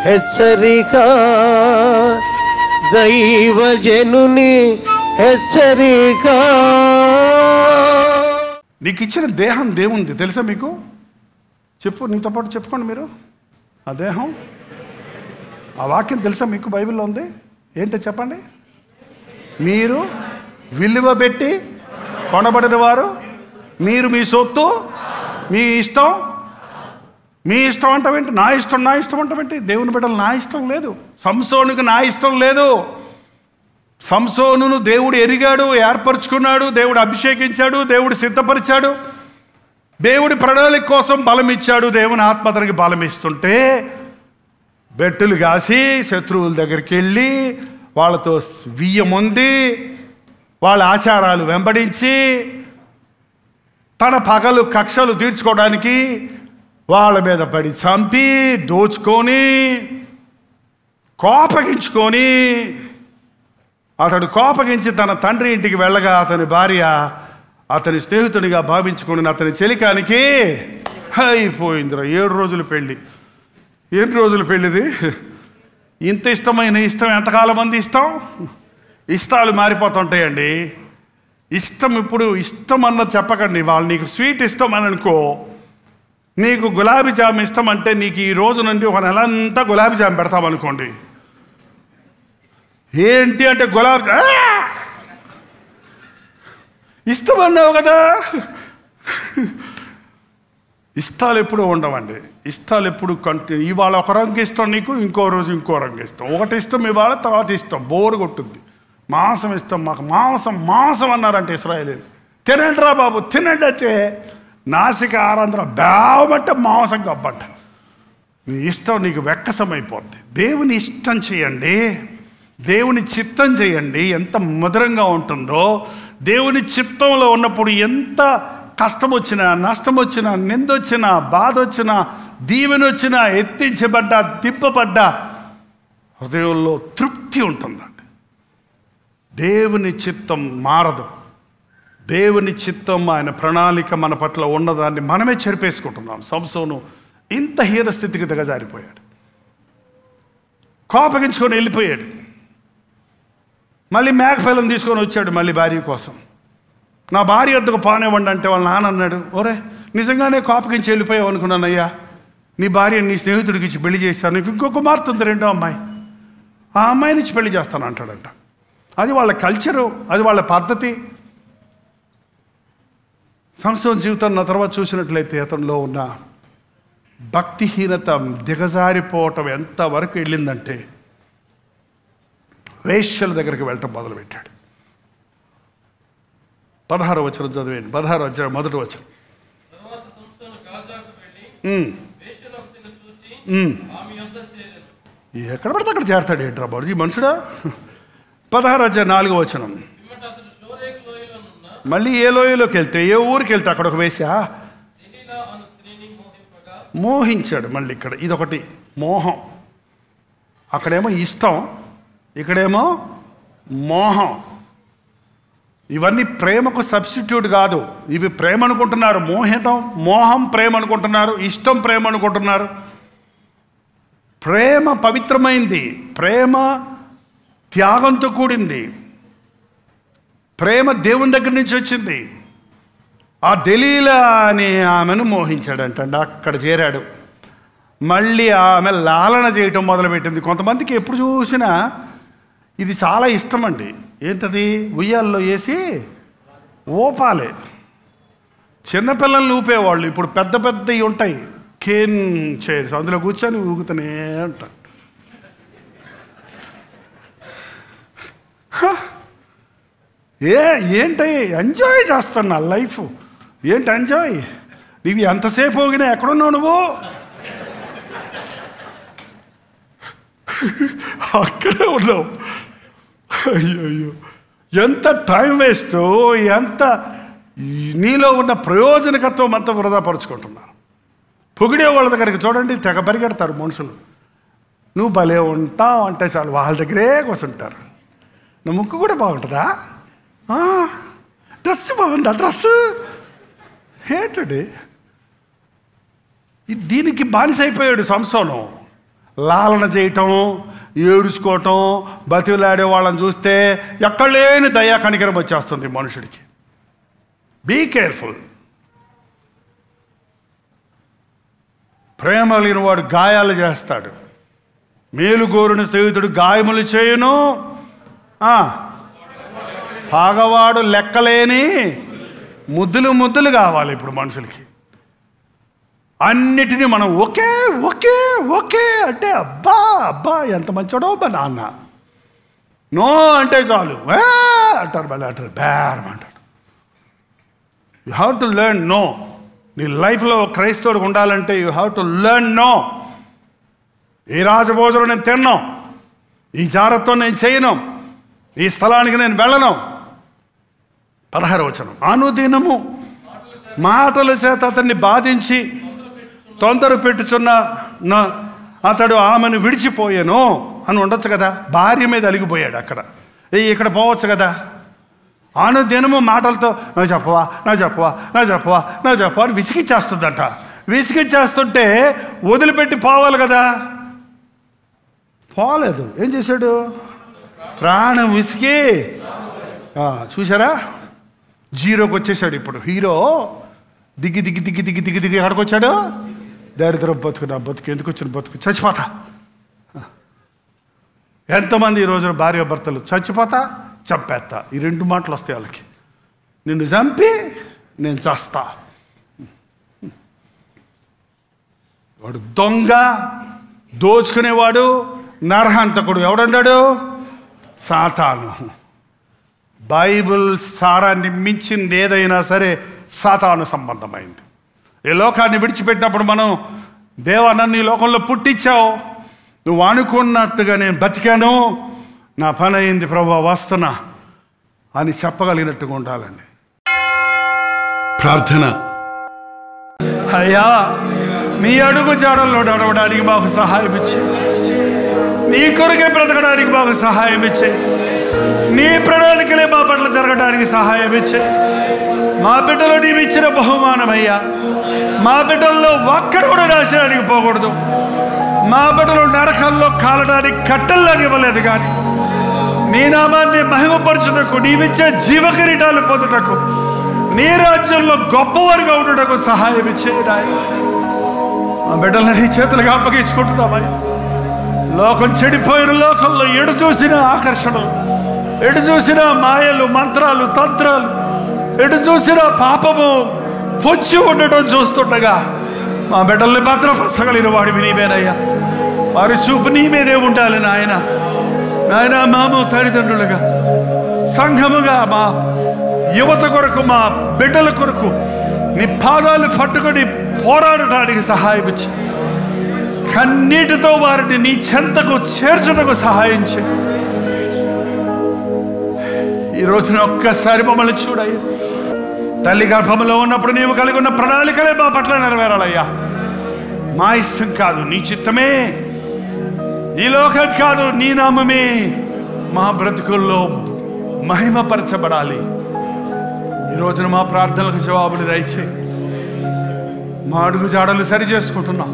హెచ్చరిక, దైవజనుని హెచ్చరిక. నీకు ఇచ్చిన దేహం దేవుంది తెలుసా మీకు? చెప్పు, నీతో పాటు చెప్పుకోండి మీరు. ఆ దేహం, ఆ వాక్యం తెలుసా మీకు? బైబిల్లో ఉంది. ఏంటో చెప్పండి. మీరు విలువ పెట్టి కొనబడిన వారు, మీరు మీ సొత్తు, మీ ఇష్టం. మీ ఇష్టం అంటావేంటి? నా ఇష్టం నా ఇష్టం అంటావేంటి? దేవుని బిడ్డలు నా ఇష్టం లేదు. సంసోనుకు నా ఇష్టం లేదు. సంసోనును దేవుడు ఎరిగాడు, ఏర్పరచుకున్నాడు, దేవుడు అభిషేకించాడు, దేవుడు సిద్ధపరిచాడు, దేవుడి ప్రణాళిక కోసం బలం ఇచ్చాడు. దేవుని ఆత్మ అతనికి బలం ఇస్తుంటే బెట్టులు కాసి శత్రువుల దగ్గరికి వెళ్ళి వాళ్ళతో వియ్యముంది, వాళ్ళ ఆచారాలు వెంబడించి తన పగలు కక్షలు తీర్చుకోవడానికి వాళ్ళ మీద పడి చంపి దోచుకొని కోపగించుకొని, అతడు కోపగించి తన తండ్రి ఇంటికి వెళ్ళగా అతని భార్య అతని స్నేహితునిగా భావించుకుని అతని చెలికానికి అయిపోయిందిరా. 7 రోజులు పెళ్ళి. ఎన్ని రోజులు పెళ్ళిది? ఇంత ఇష్టమైన ఇష్టం ఎంతకాలం మంది ఇష్టం? ఇష్టాలు మారిపోతుంటాయండి. ఇష్టం ఇప్పుడు ఇష్టం అన్నది చెప్పకండి. వాళ్ళు నీకు స్వీట్ ఇష్టం అని అనుకో, నీకు గులాబీ జామ్ ఇష్టం అంటే నీకు ఈ రోజు నుండి ఒక నెల అంతా గులాబీ జామ్ పెడతామనుకోండి. ఏంటి అంటే గులాబీ ఇష్టం అన్నావు కదా. ఇష్టాలు ఎప్పుడు ఉండవండి. ఇష్టాలు ఎప్పుడు ఇవాళ ఒక రంగు ఇష్టం నీకు, ఇంకో రోజు ఇంకో రంగు ఇష్టం. ఒకటి ఇష్టం ఇవాళ, తర్వాత ఇష్టం బోరు కొట్టుద్ది. మాంసం ఇష్టం, మాకు మాంసం మాంసం అన్నారంటే ఇశ్రాయేలీయులు. తినండి రా బాబు తినండి అంటే నాసిక ఆరంధ్ర బేవమంటే మాంసం గబ్బంట. నీ ఇష్టం నీకు వెక్కసమైపోద్ది. దేవుని ఇష్టం చేయండి, దేవుని చిత్తం చేయండి. ఎంత మధురంగా ఉంటుందో. దేవుని చిత్తంలో ఉన్నప్పుడు ఎంత కష్టం వచ్చినా, నష్టం వచ్చినా, నిందొచ్చినా, బాధ వచ్చినా, దీవెన వచ్చినా, ఎత్తించబడ్డా, తిప్పబడ్డా హృదయంలో తృప్తి ఉంటుందండి. దేవుని చిత్తం మారదు. దేవుని చిత్తం, ఆయన ప్రణాళిక మన పట్ల ఉన్నదాన్ని మనమే చెరిపేసుకుంటున్నాం. సంసోను ఇంత హీన స్థితికి దిగజారిపోయాడు. కోపగించుకొని వెళ్ళిపోయాడు. మళ్ళీ మేకపిల్లను తీసుకొని వచ్చాడు మళ్ళీ భార్య కోసం. నా భార్య వద్దకు పానివ్వండి అంటే వాళ్ళ నాన్న అన్నాడు, ఓరే నిజంగానే కోపగించి వెళ్ళిపోయావు అనుకున్నానయ్యా. నీ భార్య నీ స్నేహితుడికి ఇచ్చి పెళ్లి చేశాను, నీకు ఇంకో కుమార్తె ఉంది, 2వ అమ్మాయి, ఆ అమ్మాయిని ఇచ్చి పెళ్లి చేస్తాను అంటాడంట. అది వాళ్ళ కల్చరు, అది వాళ్ళ పద్ధతి. సంసోను జీవితం నా తర్వాత చూసినట్లయితే అతనిలో ఉన్న భక్తిహీనత దిగజారిపోవటం ఎంతవరకు వెళ్ళిందంటే వేశ్యల దగ్గరికి వెళ్ళటం మొదలుపెట్టాడు. 16వ వచనం చదివేయండి. 16వ అధ్యాయం 1వ వచనం. ఎక్కడ పడితే అక్కడ చేరతాడు ఏంట్రా బాబు ఈ మనుషుడా. 16వ అధ్యాయం 4వ వచనం. మళ్ళీ ఏ లోయలోకి వెళ్తే, ఏ ఊరికి వెళ్తే అక్కడ ఒక వేశ్య మోహించాడు. మళ్ళీ ఇక్కడ ఇదొకటి మోహం. అక్కడేమో ఇష్టం, ఇక్కడేమో మోహం. ఇవన్నీ ప్రేమకు సబ్స్టిట్యూట్ కాదు. ఇవి ప్రేమ అనుకుంటున్నారు. మోహం ప్రేమ అనుకుంటున్నారు, ఇష్టం ప్రేమ అనుకుంటున్నారు. ప్రేమ పవిత్రమైంది, ప్రేమ త్యాగంతో కూడింది, ప్రేమ దేవుని దగ్గర నుంచి వచ్చింది. ఆ దెలీలా అని ఆమెను మోహించాడంటండి. అక్కడ చేరాడు. మళ్ళీ ఆమె లాలన చేయటం మొదలుపెట్టింది. కొంతమందికి ఎప్పుడు చూసినా ఇది చాలా ఇష్టం అండి. ఏంటది? ఉయ్యాల్లో వేసి ఊపాలి. చిన్నపిల్లల్ని ఊపేవాళ్ళు ఇప్పుడు పెద్ద పెద్దవి ఉంటాయి, కేన్ చైర్స్, అందులో కూర్చొని ఊగుతూనే ఉంటారు. ఏంటి ఎంజాయ్ చేస్తున్నా లైఫ్. ఏంటి ఎంజాయ్? నీవి ఎంతసేపు ఊగినా ఎక్కడున్నావు నువ్వు? అక్కడే ఉన్నావు. అయ్యో ఎంత టైం వేస్ట్, ఎంత నీలో ఉన్న ప్రయోజనకత్వం అంతా వృధాపరుచుకుంటున్నారు. పొగిడే వాళ్ళ దగ్గరికి చూడండి, తెగ పరిగెడతారు మనుషులు. నువ్వు భలే ఉంటావు అంటే చాలు వాళ్ళ దగ్గరే కూర్చుంటారు. నా ముక్కు కూడా బాగుంటుందా? డ్రెస్ బాగుందా? డ్రెస్సు ఏంటండి? దీనికి బానిస అయిపోయాడు సంసోను. లాలన చేయటం, ఏడుచుకోవటం, బతిలాడే వాళ్ళని చూస్తే ఎక్కడ లేని దయా కనికరం వచ్చేస్తుంది మనుషుడికి. Be careful. ప్రేమ లేని వాడు గాయాలు చేస్తాడు. మేలు కోరిన స్నేహితుడు గాయములు చేయును, పాగవాడు లెక్కలేని ముద్దులు ముద్దులు కావాలి ఇప్పుడు మనుషులకి. అన్నిటినీ మనం ఓకే ఓకే ఓకే అంటే అబ్బా అబ్బా ఎంత మంచోడో మా నాన్న. నో అంటే చాలు అంటారు, మళ్ళీ అంటారు బేరం అంటారు. You have to learn no. నీ లైఫ్లో క్రైస్తవుడికి ఉండాలంటే you have to learn no. ఈ రాజభోజనం నేను తిన్నాను, ఈ జాగ్రత్తం నేను చేయను, ఈ స్థలానికి నేను వెళ్ళను. 16వ వచనం, అనుదినము మాటల చేత అతన్ని బాధించి తొందర పెట్టుచున్న అతడు ఆమెను విడిచిపోయాను అని ఉండొచ్చు కదా. భార్య మీద అలిగిపోయాడు. అక్కడ ఇక్కడ పోవచ్చు కదా. అనుదినము మాటలతో నా చెప్పవా నా చెప్పవా నా చెప్పవా నా చెప్పవా అని విసిగిచ్చేస్తుందంట. విసిగిచ్చేస్తుంటే వదిలిపెట్టి పోవాలి కదా, పోలేదు. ఏం చేశాడు? ప్రాణం విసిగి చూసారా, జీరోకి వచ్చేసాడు. ఇప్పుడు హీరో దిగి దిగి దిగి దిగి దిగి దిగి ఎక్కడికి వచ్చాడు? దరిద్రం బతుకు, నా బతుకు ఎందుకు వచ్చిన బతుకు, చచ్చిపోతా. ఎంతమంది ఈ రోజున భార్య భర్తలు చచ్చిపోతా చంపేస్తా, ఈ 2 మాటలు వస్తాయి వాళ్ళకి. నిన్ను చంపి నేను చస్తా. వాడు దొంగ, దోచుకునేవాడు, నరహంతకుడు. ఎవడన్నాడు? సాతాను. బైబిల్ సారాన్ని మించింది ఏదైనా సరే సాతాను సంబంధమైంది. ఈ లోకాన్ని విడిచిపెట్టినప్పుడు మనం, దేవా నన్ను ఈ లోకంలో పుట్టించావు, నువ్వు అనుకున్నట్టుగా నేను బతికాను, నా పని అయింది ప్రభువా వస్తున్నా అని చెప్పగలిగినట్టుగా ఉండాలండి. ప్రార్థన. అయ్యా నీ అడుగు జాడల్లో నడవడానికి మాకు సహాయం ఇచ్చి, నీ కొరకే బ్రతకడానికి మాకు సహాయం ఇచ్చే, నీ ప్రణాళికలే మా పట్ల జరగడానికి సహాయం ఇచ్చే. మా బిడ్డలో నీవు ఇచ్చిన బహుమానమయ్యా, మా బిడ్డల్లో ఒక్కడు కూడా నాశనానికి పోకూడదు. మా బిడ్డలు నరకంలో కాలడానికి కట్టల్లాగా ఇవ్వలేదు, కానీ నీ నామాన్ని మహిమపరచుటకు, నీవిచ్చే జీవకిరీటాలు పొందుటకు, నీ రాజ్యంలో గొప్పవారిగా ఉండటకు సహాయం ఇచ్చేదాయి. మా బిడ్డలను నీ చేతులుగా అప్పగించుకుంటున్నామయ్యా. లోకం చెడిపోయిన లోకంలో ఎటు చూసిన ఆకర్షణలు, ఎటు చూసిన మాయలు, మంత్రాలు, తంత్రాలు, ఎటు చూసిన పాపము పొచ్చి ఉండటం చూస్తుండగా మా బిడ్డల్ని భద్రపరచగలిగిన వాడివి నీవేనయ్యా. వారి చూపు నీ మీదే ఉండాలి నాయన. నాయన మాము తల్లిదండ్రులుగా, సంఘముగా, మా యువత కొరకు, మా బిడ్డల కొరకు నీ పాదాలు పట్టుకొని పోరాడటానికి సహాయం ఇచ్చి, కన్నీటితో వారిని నీ చెంతకు చేర్చుటకు సహాయం చేయి. ఈ రోజున ఒక్కసారి మమ్మల్ని చూడయ్యా. తల్లి గర్భంలో ఉన్నప్పుడు నీవు కలిగి ఉన్న ప్రణాళికలే మా పట్ల నెరవేరాలయ్యా. మా ఇష్టం కాదు, నీ చిత్తమే. ఈ లోకం కాదు, నీ నామమే మా బ్రతుకుల్లో మహిమపరచబడాలి. ఈ రోజున మా ప్రార్థనలకు జవాబులు దయచేయి. మా అడుగు జాడలు సరి చేసుకుంటున్నాం,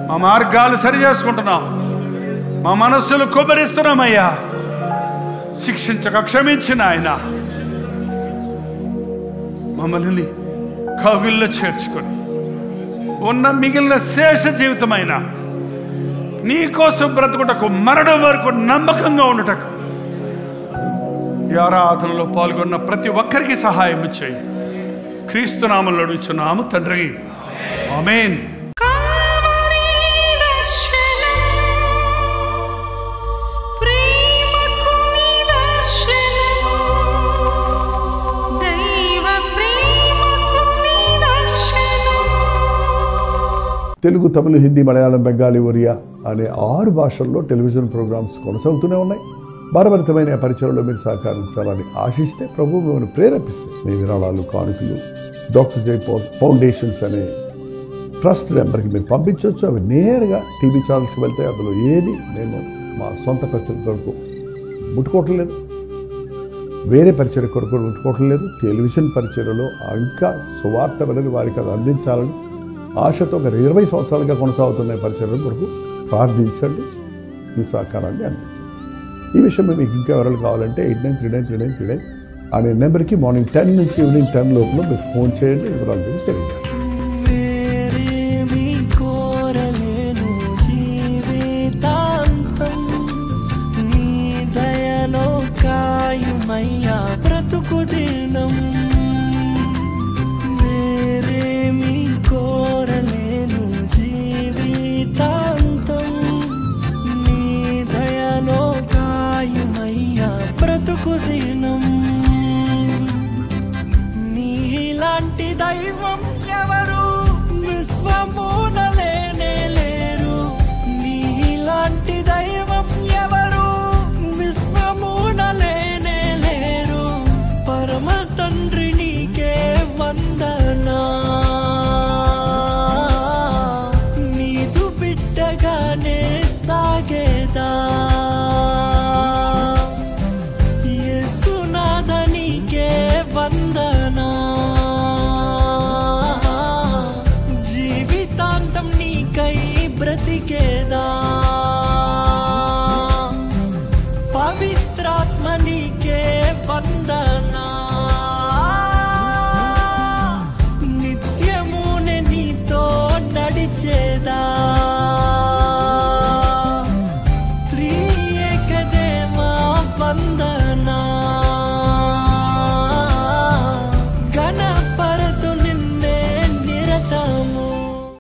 మా మార్గాలు సరి చేసుకుంటున్నాం, మా మనస్సులు కొబ్బరిస్తున్నామయ్యా. శిక్షించక క్షమించిన ఆయన మమ్మల్ని కవిల్లో చేర్చుకొని ఉన్న మిగిలిన శేష జీవితమైన నీ కోసం బ్రతుకుటకు, మరణం వరకు నమ్మకంగా ఉండటకు ఈ ఆరాధనలో పాల్గొన్న ప్రతి ఒక్కరికి సహాయం చేయి. క్రీస్తు నామములో అడుగుచున్నాము తండ్రి, ఆమేన్. తెలుగు, తమిళ, హిందీ, మలయాళం, బెంగాలీ, ఒరియా అనే 6 భాషల్లో టెలివిజన్ ప్రోగ్రామ్స్ కొనసాగుతూనే ఉన్నాయి. భారభరితమైన పరిచయంలో మీరు సహకరించాలని ఆశిస్తే ప్రభు మిమ్మల్ని ప్రేరేపిస్తే మీ విరాళాలు, కానుకలు డాక్టర్ జై ఫౌండేషన్స్ అనే ట్రస్ట్ నెంబర్కి మీరు పంపించవచ్చు. అవి నేరుగా టీవీ ఛానల్స్కి వెళ్తే అందులో ఏది మేము మా సొంత ఖర్చుల కొరకు ముట్టుకోవటం లేదు, వేరే పరిచయ కొరకు ముట్టుకోవటం లేదు. టెలివిజన్ పరిచయలో ఇంకా సువార్త అనేది వారికి అది అందించాలని ఆశతో ఒక 20 సంవత్సరాలుగా కొనసాగుతున్న పరిచయం కొరకు ప్రార్థించండి, మీ సహకారాన్ని అందించండి. ఈ విషయం మీకు ఇంకా వివరాలు కావాలంటే 89393939 అనే నెంబర్కి మార్నింగ్ 10 నుంచి ఈవినింగ్ 10 లోపల మీరు ఫోన్ చేయండి, వివరాలు గురించి తెలియజేస్తాను. బ్రతుకు దినం వేరేమి కోరలేను జీవితాంతం నీ దయలో కాయుమయ్యా బ్రతుకు దినం నీలాంటి దైవం ఎవరు విశ్వమున లేనే లేరు, నీలాంటి దైవం ఎవరు విశ్వమున లేనే లేరు, పరమ తండ్రి